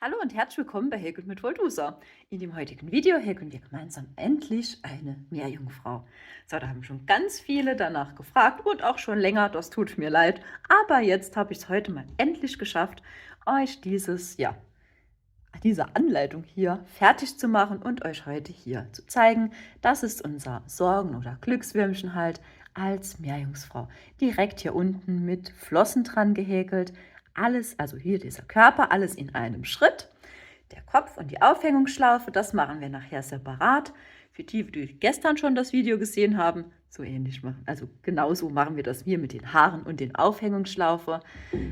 Hallo und herzlich willkommen bei Häkeln mit Voltusa. In dem heutigen Video häkeln wir gemeinsam endlich eine Meerjungfrau. So, da haben schon ganz viele danach gefragt und auch schon länger, das tut mir leid. Aber jetzt habe ich es heute mal endlich geschafft, euch diese Anleitung hier fertig zu machen und euch heute hier zu zeigen. Das ist unser Sorgen- oder Glückswürmchen halt als Meerjungfrau. Direkt hier unten mit Flossen dran gehäkelt. Alles, also hier dieser Körper, alles in einem Schritt. Der Kopf und die Aufhängungsschlaufe, das machen wir nachher separat. Für die gestern schon das Video gesehen haben, so ähnlich machen. Also genauso machen wir das hier mit den Haaren und den Aufhängungsschlaufe.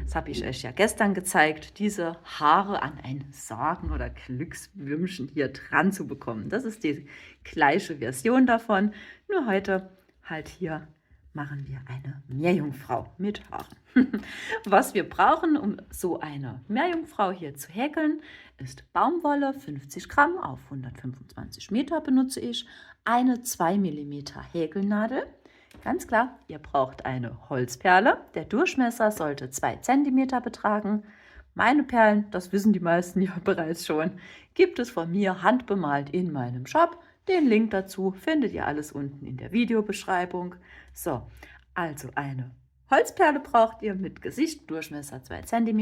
Das habe ich euch ja gestern gezeigt, diese Haare an ein Sorgen- oder Glückswürmchen hier dran zu bekommen. Das ist die gleiche Version davon, nur heute halt hier machen wir eine Meerjungfrau mit Haaren. Was wir brauchen, um so eine Meerjungfrau hier zu häkeln, ist Baumwolle, 50 Gramm auf 125 Meter benutze ich, eine 2 mm Häkelnadel. Ganz klar, ihr braucht eine Holzperle. Der Durchmesser sollte 2 cm betragen. Meine Perlen, das wissen die meisten ja bereits schon, gibt es von mir handbemalt in meinem Shop. Den Link dazu findet ihr alles unten in der Videobeschreibung. So, also eine Holzperle braucht ihr mit Gesicht, Durchmesser 2 cm.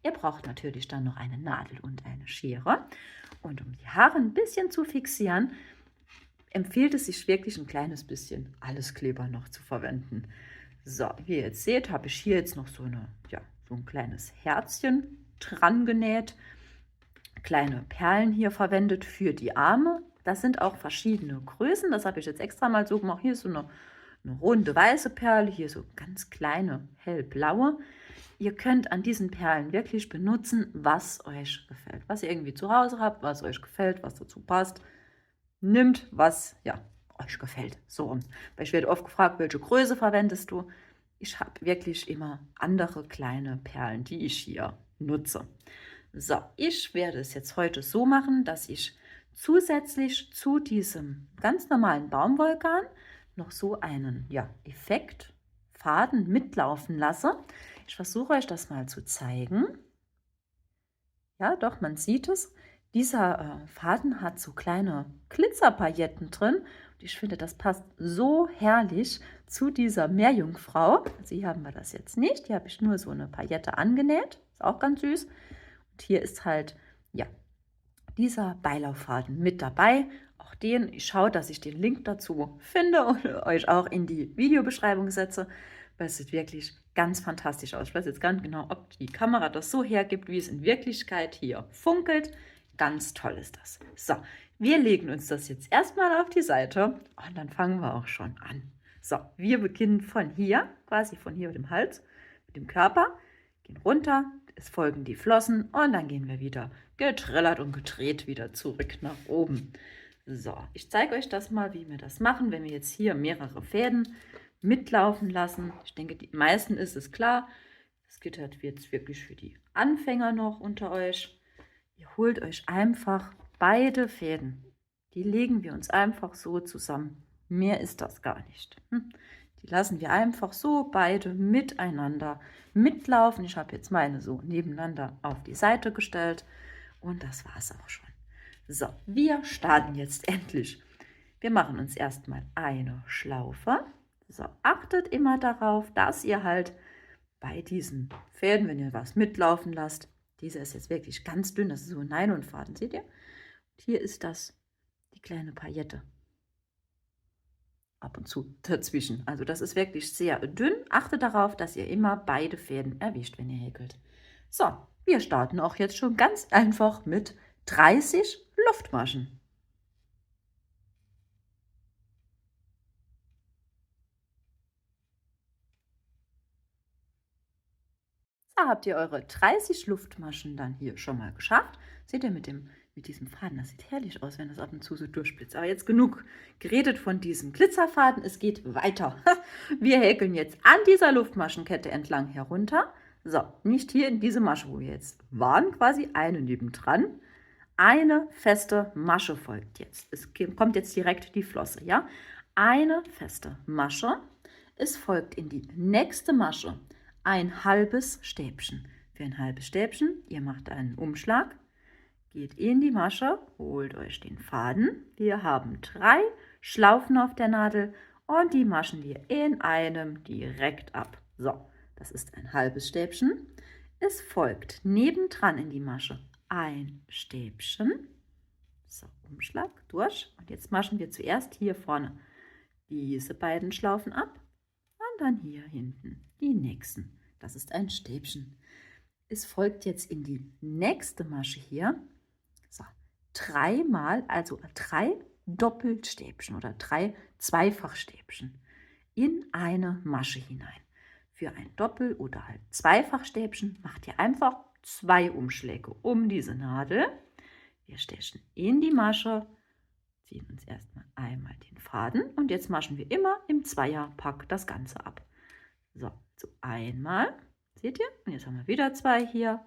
Ihr braucht natürlich dann noch eine Nadel und eine Schere. Und um die Haare ein bisschen zu fixieren, empfiehlt es sich wirklich ein kleines bisschen Alleskleber noch zu verwenden. So, wie ihr jetzt seht, habe ich hier jetzt noch so ein kleines Herzchen dran genäht. Kleine Perlen hier verwendet für die Arme. Das sind auch verschiedene Größen. Das habe ich jetzt extra mal so gemacht. Hier ist so eine runde weiße Perle, hier so ganz kleine hellblaue. Ihr könnt an diesen Perlen wirklich benutzen, was euch gefällt. Was ihr irgendwie zu Hause habt, was euch gefällt, was dazu passt. Nimmt, was euch gefällt. So, weil ich werde oft gefragt, welche Größe verwendest du? Ich habe wirklich immer andere kleine Perlen, die ich hier nutze. So, ich werde es jetzt heute so machen, dass ich zusätzlich zu diesem ganz normalen Baumwollgarn noch so einen Effektfaden mitlaufen lasse. Ich versuche euch das mal zu zeigen. Ja, doch, man sieht es. Dieser Faden hat so kleine Glitzerpailletten drin. Und ich finde, das passt so herrlich zu dieser Meerjungfrau. Also hier haben wir das jetzt nicht. Hier habe ich nur so eine Paillette angenäht. Ist auch ganz süß. Und hier ist halt, dieser Beilauffaden mit dabei. Auch den, ich schaue, dass ich den Link dazu finde und euch auch in die Videobeschreibung setze, weil es sieht wirklich ganz fantastisch aus. Ich weiß jetzt gar nicht genau, ob die Kamera das so hergibt, wie es in Wirklichkeit hier funkelt. Ganz toll ist das. So, wir legen uns das jetzt erstmal auf die Seite und dann fangen wir auch schon an. So, wir beginnen von hier, quasi von hier mit dem Hals, mit dem Körper, gehen runter, es folgen die Flossen und dann gehen wir wieder getrillert und gedreht wieder zurück nach oben. So, ich zeige euch das mal, wie wir das machen, wenn wir jetzt hier mehrere Fäden mitlaufen lassen. Ich denke, die meisten ist es klar. Das gilt halt jetzt wirklich für die Anfänger noch unter euch. Ihr holt euch einfach beide Fäden. Die legen wir uns einfach so zusammen. Mehr ist das gar nicht. Die lassen wir einfach so beide miteinander mitlaufen. Ich habe jetzt meine so nebeneinander auf die Seite gestellt und das war es auch schon. So, wir starten jetzt endlich. Wir machen uns erstmal eine Schlaufe. So, achtet immer darauf, dass ihr halt bei diesen Fäden, wenn ihr was mitlaufen lasst, dieser ist jetzt wirklich ganz dünn, das ist so ein Nylonfaden, seht ihr? Und hier ist das die kleine Paillette ab und zu dazwischen. Also das ist wirklich sehr dünn. Achtet darauf, dass ihr immer beide Fäden erwischt, wenn ihr häkelt. So, wir starten auch jetzt schon ganz einfach mit 30 Luftmaschen. Da habt ihr eure 30 Luftmaschen dann hier schon mal geschafft. Seht ihr mit diesem Faden, das sieht herrlich aus, wenn das ab und zu so durchblitzt. Aber jetzt genug geredet von diesem Glitzerfaden, es geht weiter. Wir häkeln jetzt an dieser Luftmaschenkette entlang herunter. So, nicht hier in diese Masche, wo wir jetzt waren, quasi eine nebendran. Eine feste Masche folgt jetzt. Es kommt jetzt direkt die Flosse, ja? Eine feste Masche. Es folgt in die nächste Masche ein halbes Stäbchen. Für ein halbes Stäbchen, ihr macht einen Umschlag, geht in die Masche, holt euch den Faden. Wir haben 3 Schlaufen auf der Nadel und die maschen wir in einem direkt ab. So, das ist ein halbes Stäbchen. Es folgt nebendran in die Masche ein Stäbchen. So, Umschlag durch. Und jetzt maschen wir zuerst hier vorne diese beiden Schlaufen ab und dann hier hinten die nächsten. Das ist ein Stäbchen. Es folgt jetzt in die nächste Masche hier, so, 3 mal, also 3 Doppelstäbchen oder 3 Zweifachstäbchen in eine Masche hinein. Für ein Doppel- oder halt Zweifachstäbchen macht ihr einfach 2 Umschläge um diese Nadel. Wir stechen in die Masche, ziehen uns erstmal einmal den Faden und jetzt maschen wir immer im Zweierpack das Ganze ab. So, einmal, seht ihr? Und jetzt haben wir wieder 2 hier,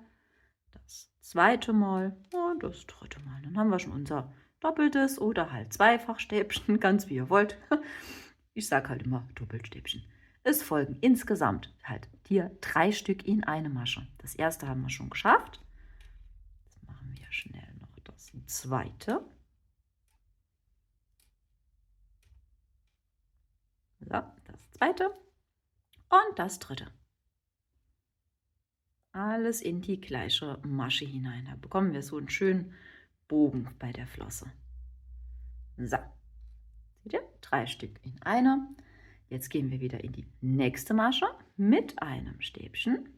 das zweite Mal und das dritte Mal. Dann haben wir schon unser doppeltes oder halt Zweifachstäbchen, ganz wie ihr wollt. Ich sage halt immer Doppelstäbchen. Es folgen insgesamt halt hier 3 Stück in eine Masche. Das erste haben wir schon geschafft. Jetzt machen wir schnell noch das zweite. So, das zweite und das dritte. Alles in die gleiche Masche hinein. Da bekommen wir so einen schönen Bogen bei der Flosse. So, seht ihr? 3 Stück in einer. Jetzt gehen wir wieder in die nächste Masche mit einem Stäbchen.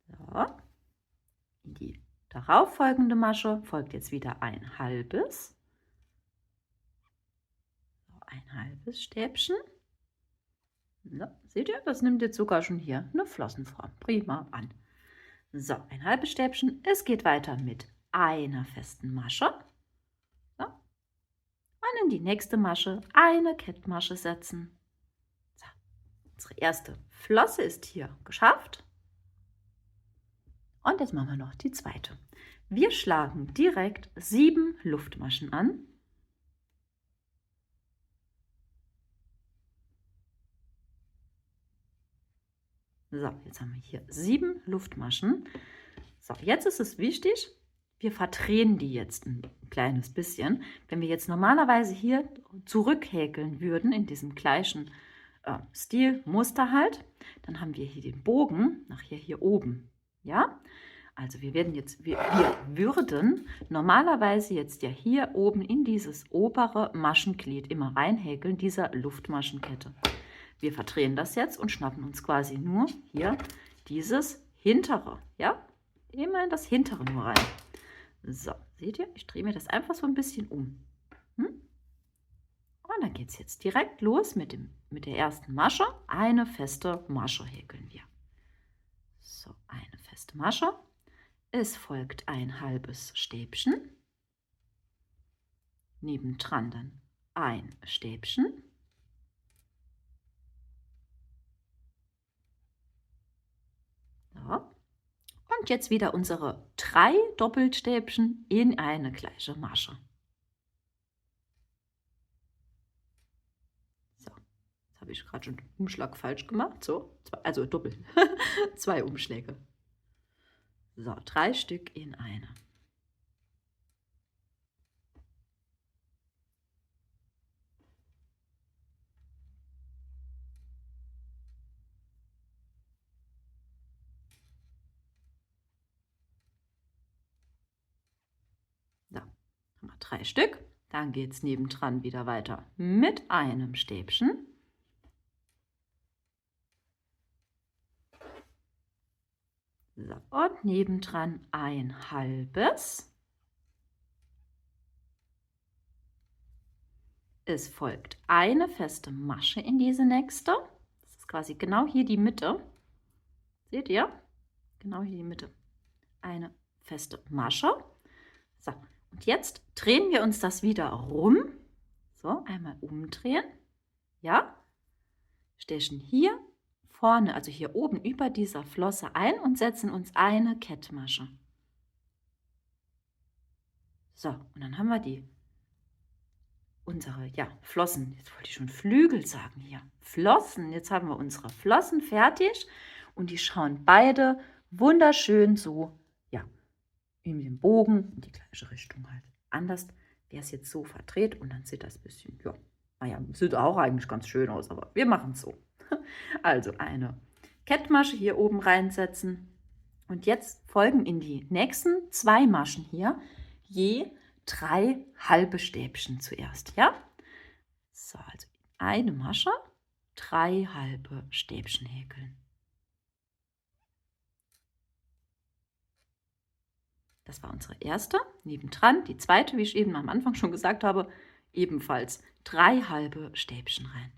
So, in die darauf folgende Masche folgt jetzt wieder ein halbes. So, ein halbes Stäbchen. So, seht ihr, das nimmt jetzt sogar schon hier eine Flossenform. Prima an. So, ein halbes Stäbchen. Es geht weiter mit einer festen Masche. So. Und in die nächste Masche eine Kettmasche setzen. So, unsere erste Flosse ist hier geschafft. Und jetzt machen wir noch die zweite. Wir schlagen direkt 7 Luftmaschen an. So, jetzt haben wir hier 7 Luftmaschen. So, jetzt ist es wichtig, wir verdrehen die jetzt ein kleines bisschen. Wenn wir jetzt normalerweise hier zurückhäkeln würden, in diesem gleichen Stil, Muster halt, dann haben wir hier den Bogen nachher hier oben. Ja, also wir würden normalerweise jetzt ja hier oben in dieses obere Maschenglied immer reinhäkeln, dieser Luftmaschenkette. Wir verdrehen das jetzt und schnappen uns quasi nur hier dieses hintere, ja, immer in das hintere nur rein. So, seht ihr, ich drehe mir das einfach so ein bisschen um. Und dann geht es jetzt direkt los mit der ersten Masche. Eine feste Masche häkeln wir. So, eine feste Masche. Es folgt ein halbes Stäbchen. Nebendran dann ein Stäbchen. So. Und jetzt wieder unsere 3 Doppelstäbchen in eine gleiche Masche. So, jetzt habe ich gerade schon den Umschlag falsch gemacht. So, also doppelt. 2 Umschläge. So, 3 Stück in eine. So, haben wir 3 Stück. Dann geht es nebendran wieder weiter mit einem Stäbchen. So, und nebendran ein halbes. Es folgt eine feste Masche in diese nächste. Das ist quasi genau hier die Mitte. Seht ihr? Genau hier die Mitte. Eine feste Masche. So, und jetzt drehen wir uns das wieder rum. So, einmal umdrehen. Ja, stechen hier vorne, also hier oben über dieser Flosse ein und setzen uns eine Kettmasche. So, und dann haben wir unsere Flossen, jetzt wollte ich schon Flügel sagen hier, Flossen, jetzt haben wir unsere Flossen fertig und die schauen beide wunderschön so, ja, in den Bogen, in die gleiche Richtung halt. Anders wäre es jetzt so verdreht und dann sieht das ein bisschen, ja, naja, sieht auch eigentlich ganz schön aus, aber wir machen es so. Also eine Kettmasche hier oben reinsetzen und jetzt folgen in die nächsten 2 Maschen hier je 3 halbe Stäbchen zuerst, ja? So, also eine Masche, 3 halbe Stäbchen häkeln. Das war unsere erste. Nebendran die zweite, wie ich eben am Anfang schon gesagt habe, ebenfalls 3 halbe Stäbchen rein.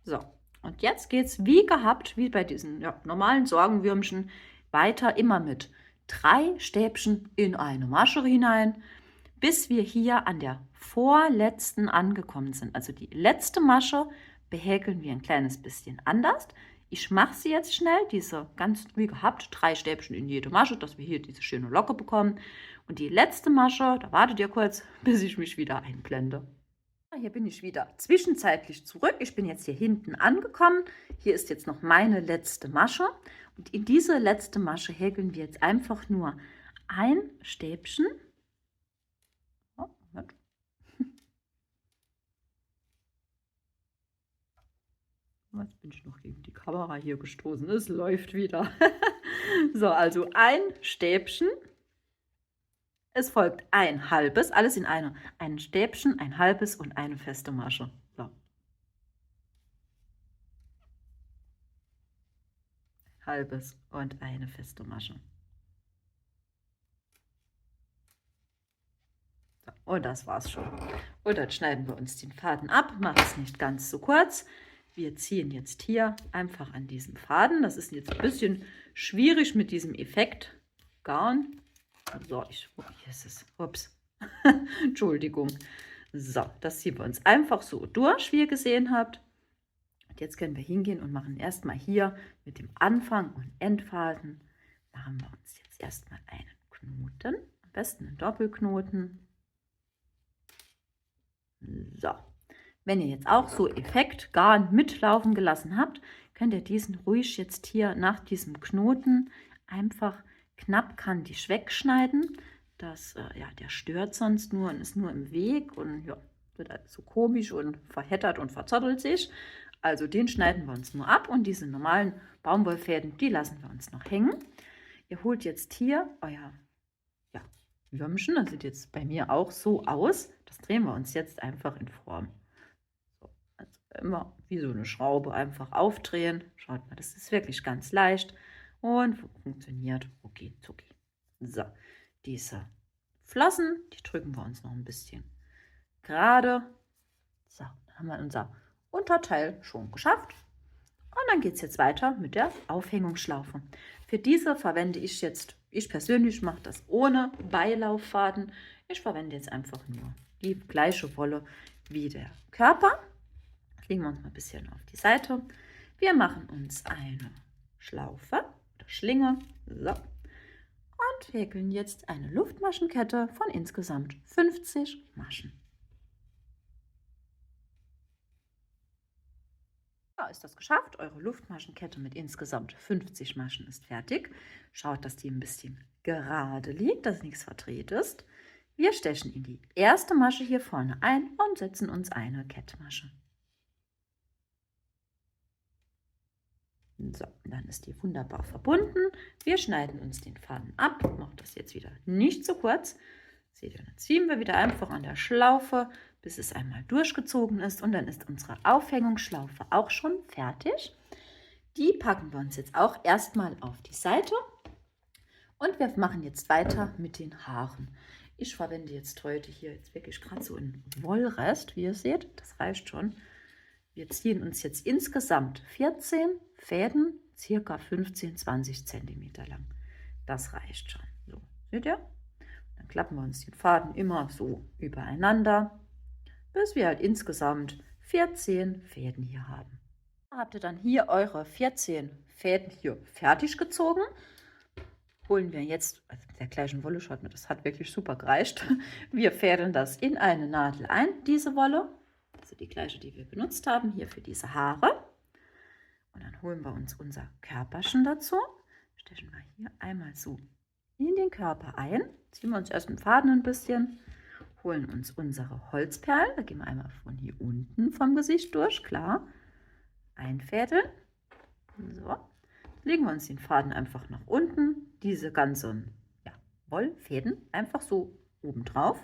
So, und jetzt geht es wie gehabt, wie bei diesen normalen Sorgenwürmchen, weiter immer mit 3 Stäbchen in eine Masche hinein, bis wir hier an der vorletzten angekommen sind. Also die letzte Masche behäkeln wir ein kleines bisschen anders. Ich mache sie jetzt schnell, diese ganz wie gehabt, 3 Stäbchen in jede Masche, dass wir hier diese schöne Locke bekommen. Und die letzte Masche, da wartet ihr kurz, bis ich mich wieder einblende. Hier bin ich wieder zwischenzeitlich zurück. Ich bin jetzt hier hinten angekommen. Hier ist jetzt noch meine letzte Masche. Und in diese letzte Masche häkeln wir jetzt einfach nur ein Stäbchen. Oh, Moment. Jetzt bin ich noch gegen die Kamera hier gestoßen. Es läuft wieder. So, also ein Stäbchen. Es folgt ein halbes, alles in einer. Ein Stäbchen, ein halbes und eine feste Masche. So. Halbes und eine feste Masche. So, und das war's schon. Und dann schneiden wir uns den Faden ab, machen es nicht ganz so kurz. Wir ziehen jetzt hier einfach an diesem Faden. Das ist jetzt ein bisschen schwierig mit diesem Effekt Garn. So, hier ist es. Ups. Entschuldigung. So, das ziehen wir uns einfach so durch, wie ihr gesehen habt. Und jetzt können wir hingehen und machen erstmal hier mit dem Anfang- und Endfaden, machen wir uns jetzt erstmal einen Knoten. Am besten einen Doppelknoten. So. Wenn ihr jetzt auch so Effekt Garn mitlaufen gelassen habt, könnt ihr diesen ruhig jetzt hier nach diesem Knoten einfach knappkantig wegschneiden. Das, der stört sonst nur und ist nur im Weg und ja, wird halt so komisch und verheddert und verzottelt sich. Also den schneiden wir uns nur ab und diese normalen Baumwollfäden, die lassen wir uns noch hängen. Ihr holt jetzt hier euer Würmchen, das sieht jetzt bei mir auch so aus. Das drehen wir uns jetzt einfach in Form. So, also immer wie so eine Schraube einfach aufdrehen. Schaut mal, das ist wirklich ganz leicht und funktioniert rucki zucki. So, diese Flossen, die drücken wir uns noch ein bisschen gerade. So, dann haben wir unser Unterteil schon geschafft. Und dann geht es jetzt weiter mit der Aufhängungsschlaufe. Für diese verwende ich jetzt, ich persönlich mache das ohne Beilauffaden. Ich verwende jetzt einfach nur die gleiche Wolle wie der Körper. Das legen wir uns mal ein bisschen auf die Seite. Wir machen uns eine Schlaufe oder Schlinge. So. Und häkeln jetzt eine Luftmaschenkette von insgesamt 50 Maschen. Ist das geschafft. Eure Luftmaschenkette mit insgesamt 50 Maschen ist fertig. Schaut, dass die ein bisschen gerade liegt, dass nichts verdreht ist. Wir stechen in die erste Masche hier vorne ein und setzen uns eine Kettmasche. So, dann ist die wunderbar verbunden. Wir schneiden uns den Faden ab. Macht das jetzt wieder nicht zu kurz. Seht ihr, dann ziehen wir wieder einfach an der Schlaufe, bis es einmal durchgezogen ist und dann ist unsere Aufhängungsschlaufe auch schon fertig. Die packen wir uns jetzt auch erstmal auf die Seite und wir machen jetzt weiter mit den Haaren. Ich verwende jetzt heute hier jetzt wirklich gerade so einen Wollrest, wie ihr seht, das reicht schon. Wir ziehen uns jetzt insgesamt 14 Fäden, circa 15-20 cm lang. Das reicht schon. So, seht ihr? Dann klappen wir uns den Faden immer so übereinander, bis wir halt insgesamt 14 Fäden hier haben. Habt ihr dann hier eure 14 Fäden hier fertig gezogen, holen wir jetzt, also mit der gleichen Wolle, schaut mal, das hat wirklich super gereicht. Wir fädeln das in eine Nadel ein, diese Wolle, also die gleiche, die wir benutzt haben, hier für diese Haare. Und dann holen wir uns unser Körperchen dazu, stechen wir hier einmal so in den Körper ein, ziehen wir uns erst den Faden ein bisschen, holen uns unsere Holzperlen, da gehen wir einmal von hier unten vom Gesicht durch, klar, einfädeln, so, legen wir uns den Faden einfach nach unten, diese ganzen Wollfäden einfach so oben drauf,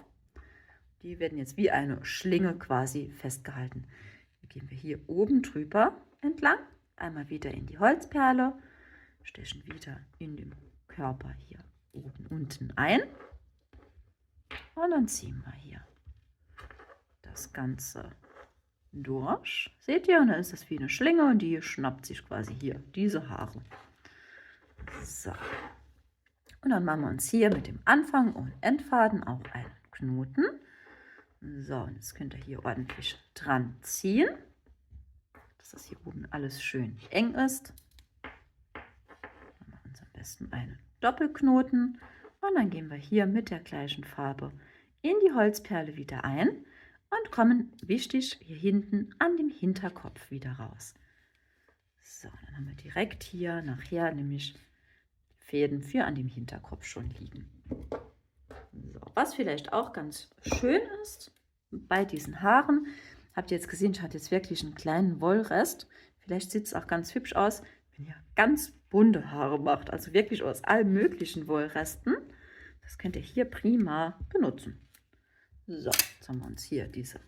die werden jetzt wie eine Schlinge quasi festgehalten. Dann gehen wir hier oben drüber entlang, einmal wieder in die Holzperle, stechen wieder in den Körper hier oben unten ein und dann ziehen wir hier das Ganze durch. Seht ihr? Und dann ist das wie eine Schlinge und die schnappt sich quasi hier diese Haare. So. Und dann machen wir uns hier mit dem Anfang- und Endfaden auch einen Knoten. So, und jetzt könnt ihr hier ordentlich dran ziehen, dass das hier oben alles schön eng ist. Dann machen wir uns am besten einen Doppelknoten und dann gehen wir hier mit der gleichen Farbe in die Holzperle wieder ein und kommen, wichtig, hier hinten an dem Hinterkopf wieder raus. So, dann haben wir direkt hier nachher nämlich Fäden für an dem Hinterkopf schon liegen. So, was vielleicht auch ganz schön ist bei diesen Haaren, habt ihr jetzt gesehen, ich hatte jetzt wirklich einen kleinen Wollrest. Vielleicht sieht es auch ganz hübsch aus, wenn ihr ganz bunte Haare macht, also wirklich aus allen möglichen Wollresten. Das könnt ihr hier prima benutzen. So, jetzt haben wir uns hier diese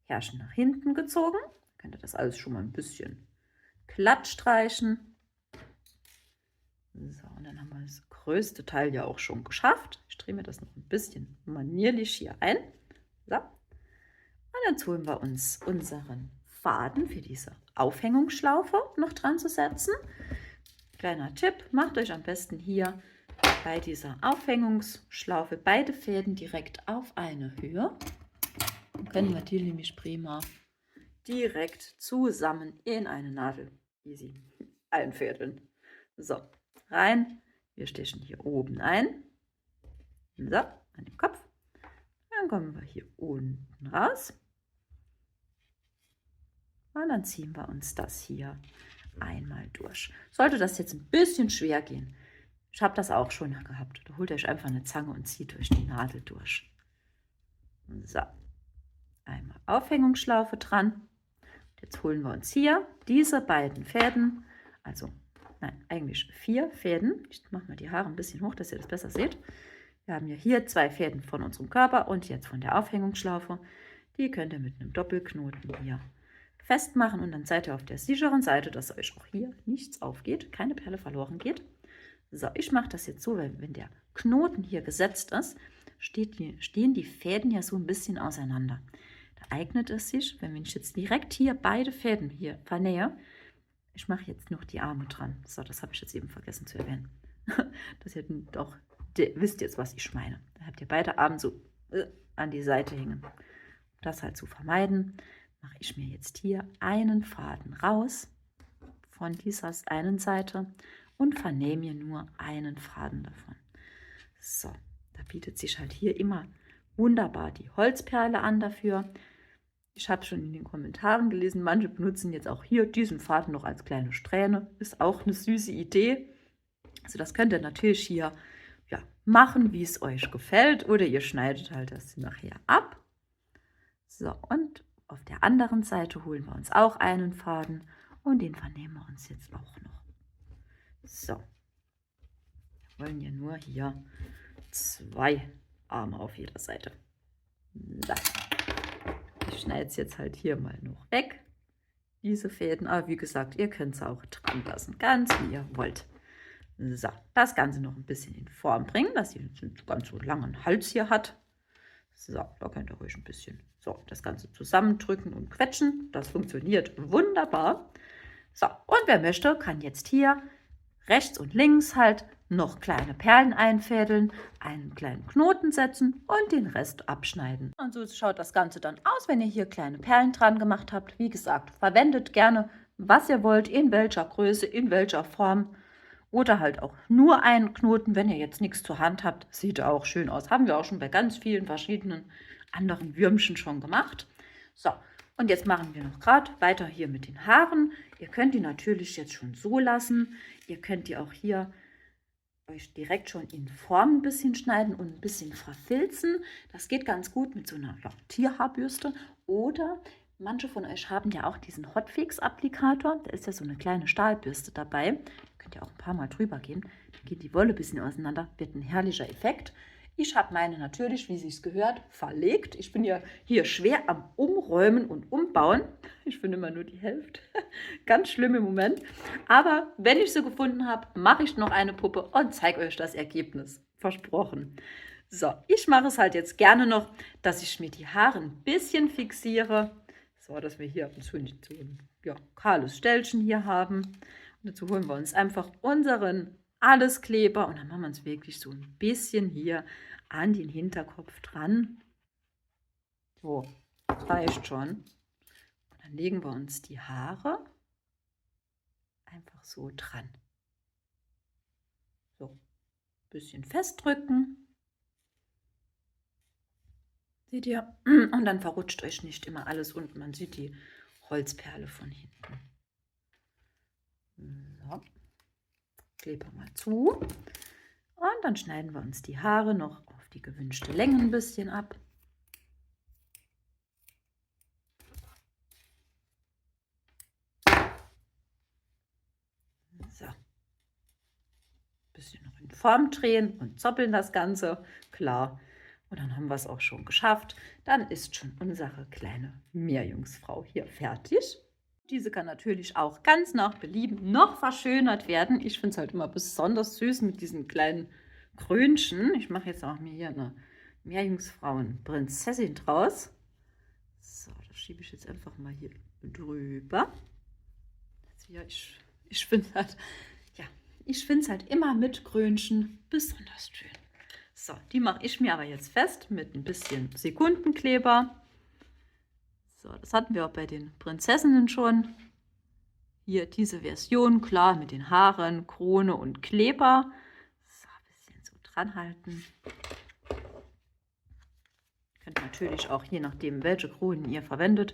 Härchen nach hinten gezogen. Könnt ihr das alles schon mal ein bisschen glatt streichen. So, und dann haben wir das größte Teil ja auch schon geschafft. Ich drehe mir das noch ein bisschen manierlich hier ein. So. Und jetzt holen wir uns unseren Faden für diese Aufhängungsschlaufe noch dran zu setzen. Kleiner Tipp, macht euch am besten hier bei dieser Aufhängungsschlaufe beide Fäden direkt auf eine Höhe. Dann können wir die nämlich prima direkt zusammen in eine Nadel easy einfädeln. So, rein. Wir stechen hier oben ein. So, an dem Kopf. Dann kommen wir hier unten raus. Und dann ziehen wir uns das hier einmal durch. Sollte das jetzt ein bisschen schwer gehen, ich habe das auch schon gehabt, da holt euch einfach eine Zange und zieht durch die Nadel durch. So, einmal Aufhängungsschlaufe dran. Jetzt holen wir uns hier diese beiden Fäden, also nein, eigentlich 4 Fäden. Ich mache mal die Haare ein bisschen hoch, dass ihr das besser seht. Wir haben ja hier 2 Fäden von unserem Körper und jetzt von der Aufhängungsschlaufe. Die könnt ihr mit einem Doppelknoten hier festmachen und dann seid ihr auf der sicheren Seite, dass euch auch hier nichts aufgeht, keine Perle verloren geht. So, ich mache das jetzt so, weil wenn der Knoten hier gesetzt ist, stehen die Fäden ja so ein bisschen auseinander. Da eignet es sich, wenn ich jetzt direkt hier beide Fäden hier vernähe, ich mache jetzt noch die Arme dran. So, das habe ich jetzt eben vergessen zu erwähnen. Dass ihr doch wisst jetzt, was ich meine. Da habt ihr beide Arme so an die Seite hängen. Um das halt zu vermeiden, mache ich mir jetzt hier einen Faden raus von dieser einen Seite und vernähe mir nur einen Faden davon. So, da bietet sich halt hier immer wunderbar die Holzperle an dafür. Ich habe schon in den Kommentaren gelesen, manche benutzen jetzt auch hier diesen Faden noch als kleine Strähne. Ist auch eine süße Idee. Also das könnt ihr natürlich hier machen, wie es euch gefällt. Oder ihr schneidet halt das nachher ab. So, und auf der anderen Seite holen wir uns auch einen Faden und den vernähen wir uns jetzt auch noch. So, wir wollen ja nur hier 2 Arme auf jeder Seite. So. Ich schneide es jetzt halt hier mal noch weg, diese Fäden. Aber wie gesagt, ihr könnt es auch dran lassen, ganz wie ihr wollt. So, das Ganze noch ein bisschen in Form bringen, dass ihr einen ganz so langen Hals hier hat. So, da könnt ihr ruhig ein bisschen das Ganze zusammendrücken und quetschen. Das funktioniert wunderbar. So, und wer möchte, kann jetzt hier rechts und links halt noch kleine Perlen einfädeln, einen kleinen Knoten setzen und den Rest abschneiden. Und so schaut das Ganze dann aus, wenn ihr hier kleine Perlen dran gemacht habt. Wie gesagt, verwendet gerne, was ihr wollt, in welcher Größe, in welcher Form. Oder halt auch nur einen Knoten, wenn ihr jetzt nichts zur Hand habt. Sieht auch schön aus. Haben wir auch schon bei ganz vielen verschiedenen anderen Würmchen schon gemacht. So, und jetzt machen wir noch gerade weiter hier mit den Haaren. Ihr könnt die natürlich jetzt schon so lassen. Ihr könnt die auch hier euch direkt schon in Form ein bisschen schneiden und ein bisschen verfilzen. Das geht ganz gut mit so einer Tierhaarbürste. Oder manche von euch haben ja auch diesen Hotfix-Applikator. Da ist ja so eine kleine Stahlbürste dabei. Da könnt ihr auch ein paar Mal drüber gehen. Dann geht die Wolle ein bisschen auseinander. Wird ein herrlicher Effekt. Ich habe meine natürlich, wie sich's gehört, verlegt. Ich bin ja hier schwer am Umräumen und Umbauen. Ich finde immer nur die Hälfte. Ganz schlimm im Moment. Aber wenn ich sie gefunden habe, mache ich noch eine Puppe und zeige euch das Ergebnis. Versprochen. So, ich mache es halt jetzt gerne noch, dass ich mir die Haare ein bisschen fixiere. So, dass wir hier so ein kahles Stellchen hier haben. Und dazu holen wir uns einfach unseren Alleskleber und dann machen wir uns wirklich so ein bisschen hier an den Hinterkopf dran. So, das reicht schon. Und dann legen wir uns die Haare einfach so dran. So, ein bisschen festdrücken. Seht ihr? Und dann verrutscht euch nicht immer alles unten. Man sieht die Holzperle von hinten. So. Kleber mal zu. Und dann schneiden wir uns die Haare noch auf die gewünschte Länge ein bisschen ab. So. Ein bisschen noch in Form drehen und zoppeln das Ganze. Klar. Und dann haben wir es auch schon geschafft. Dann ist schon unsere kleine Meerjungfrau hier fertig. Diese kann natürlich auch ganz nach Belieben noch verschönert werden. Ich finde es halt immer besonders süß mit diesen kleinen Krönchen. Ich mache jetzt auch mir hier eine Meerjungfrauen-Prinzessin draus. So, das schiebe ich jetzt einfach mal hier drüber. Ja, ich finde es halt, ja, halt immer mit Krönchen besonders schön. So, die mache ich mir aber jetzt fest mit ein bisschen Sekundenkleber. So, das hatten wir auch bei den Prinzessinnen schon. Hier diese Version, klar, mit den Haaren, Krone und Kleber. So, ein bisschen so dran halten. Ihr könnt natürlich auch, je nachdem, welche Kronen ihr verwendet,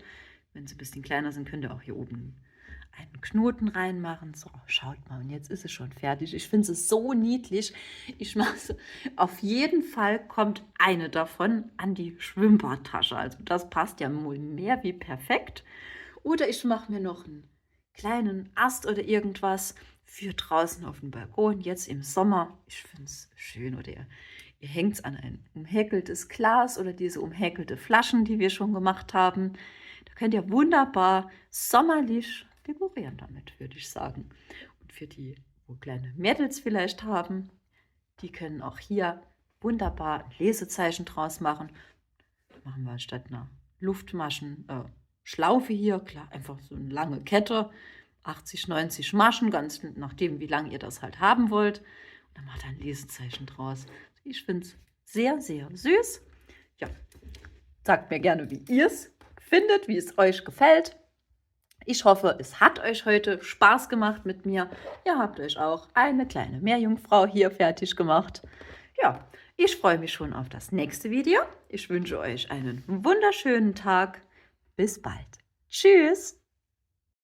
wenn sie ein bisschen kleiner sind, könnt ihr auch hier oben einen Knoten reinmachen. So, schaut mal, und jetzt ist es schon fertig. Ich finde es so niedlich. Ich mache es, auf jeden Fall kommt eine davon an die Schwimmbadtasche. Also das passt ja wohl mehr wie perfekt. Oder ich mache mir noch einen kleinen Ast oder irgendwas für draußen auf dem Balkon, jetzt im Sommer. Ich finde es schön. Oder ihr hängt es an ein umhäkeltes Glas oder diese umhäkelte Flaschen, die wir schon gemacht haben. Da könnt ihr wunderbar sommerlich dekorieren damit, würde ich sagen. Und für die, wo kleine Mädels vielleicht haben, die können auch hier wunderbar ein Lesezeichen draus machen. Da machen wir statt einer Luftmaschen-Schlaufe hier, klar, einfach so eine lange Kette, 80, 90 Maschen, ganz nachdem, wie lange ihr das halt haben wollt. Und dann macht ihr ein Lesezeichen draus. Ich finde es sehr, sehr süß. Ja, sagt mir gerne, wie ihr es findet, wie es euch gefällt. Ich hoffe, es hat euch heute Spaß gemacht mit mir. Ihr habt euch auch eine kleine Meerjungfrau hier fertig gemacht. Ja, ich freue mich schon auf das nächste Video. Ich wünsche euch einen wunderschönen Tag. Bis bald. Tschüss.